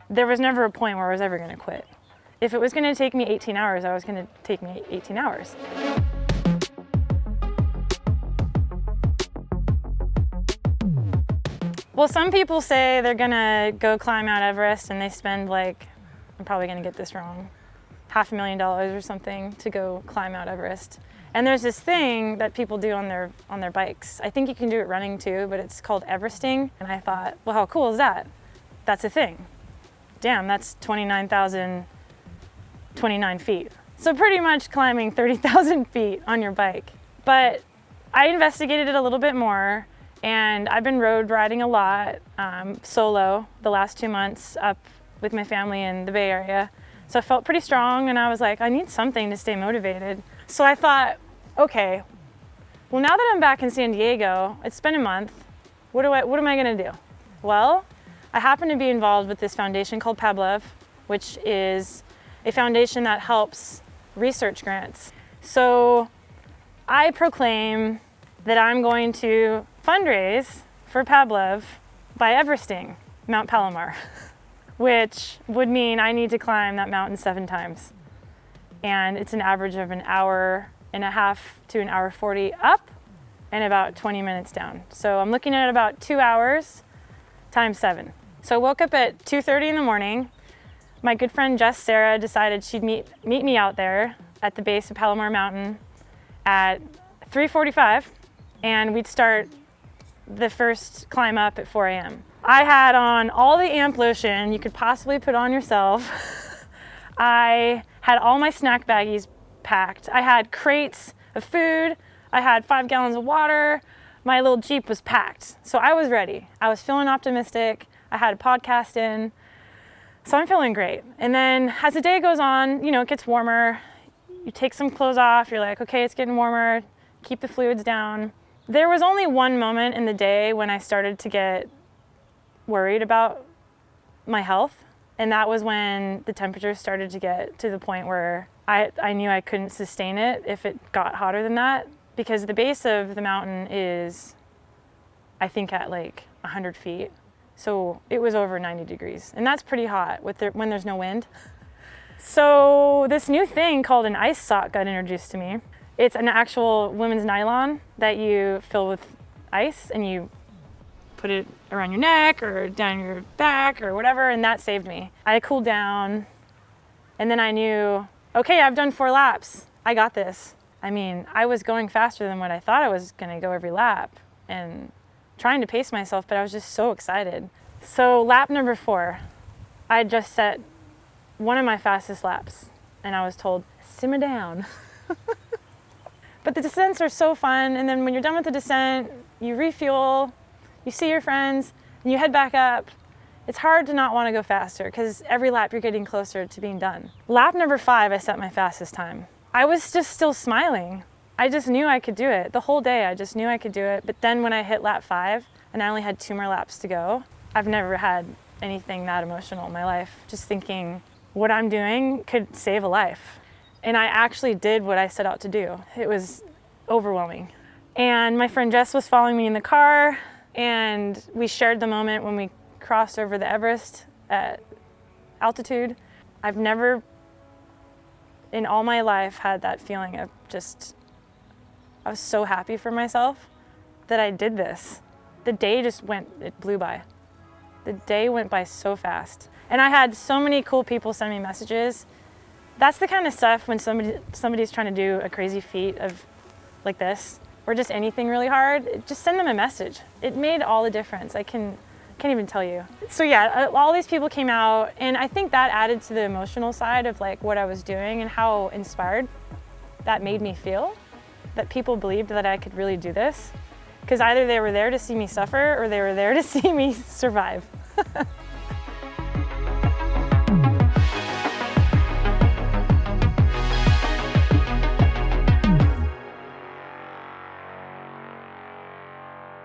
there was never a point where I was ever going to quit. If it was going to take me 18 hours, I was going to take me 18 hours. Well, some people say they're going to go climb Mount Everest and they spend like, I'm probably going to get this wrong, $500,000 or something to go climb Mount Everest. And there's this thing that people do on their bikes. I think you can do it running too, but it's called Everesting. And I thought, well, how cool is that? That's a thing. Damn, that's 29,029 feet. So pretty much climbing 30,000 feet on your bike. But I investigated it a little bit more, and I've been road riding a lot, solo, the last 2 months up with my family in the Bay Area. So I felt pretty strong, and I was like, I need something to stay motivated. So I thought, okay, well, now that I'm back in San Diego, it's been a month, what am I gonna do? Well, I happen to be involved with this foundation called Pavlov, which is a foundation that helps research grants. So I proclaim that I'm going to fundraise for Pavlov by Everesting Mount Palomar, which would mean I need to climb that mountain 7 times. And it's an average of an hour and a half to an hour 40 up and about 20 minutes down. So I'm looking at about 2 hours times 7. So I woke up at 2:30 in the morning. My good friend Jess Sarah decided she'd meet me out there at the base of Palomar Mountain at 3:45, and we'd start the first climb up at 4 a.m. I had on all the amp lotion you could possibly put on yourself. I had all my snack baggies packed. I had crates of food. I had 5 gallons of water. My little Jeep was packed. So I was ready. I was feeling optimistic. I had a podcast in. So I'm feeling great. And then as the day goes on, it gets warmer. You take some clothes off. You're like, okay, it's getting warmer. Keep the fluids down. There was only one moment in the day when I started to get worried about my health. And that was when the temperature started to get to the point where I knew I couldn't sustain it if it got hotter than that. Because the base of the mountain is, I think, at like 100 feet. So it was over 90 degrees. And that's pretty hot when there's no wind. So this new thing called an ice sock got introduced to me. It's an actual women's nylon that you fill with ice and you put it around your neck or down your back or whatever, and that saved me. I cooled down, and then I knew, okay, I've done 4 laps. I got this. I mean, I was going faster than what I thought I was gonna go every lap and trying to pace myself, but I was just so excited. So lap number 4, I just set one of my fastest laps, and I was told, simmer down. But the descents are so fun, and then when you're done with the descent, you refuel, you see your friends, and you head back up. It's hard to not want to go faster because every lap you're getting closer to being done. Lap number 5, I set my fastest time. I was just still smiling. I just knew I could do it. The whole day, I just knew I could do it. But then when I hit lap 5, and I only had 2 more laps to go, I've never had anything that emotional in my life. Just thinking what I'm doing could save a life. And I actually did what I set out to do. It was overwhelming. And my friend Jess was following me in the car, and we shared the moment when we crossed over the Everest at altitude. I've never in all my life had that feeling of I was so happy for myself that I did this. The day it blew by. The day went by so fast. And I had so many cool people send me messages. That's the kind of stuff when somebody's trying to do a crazy feat of like this, or just anything really hard, just send them a message. It made all the difference. I can't even tell you. So yeah, all these people came out, and I think that added to the emotional side of like what I was doing and how inspired that made me feel, that people believed that I could really do this. Because either they were there to see me suffer or they were there to see me survive.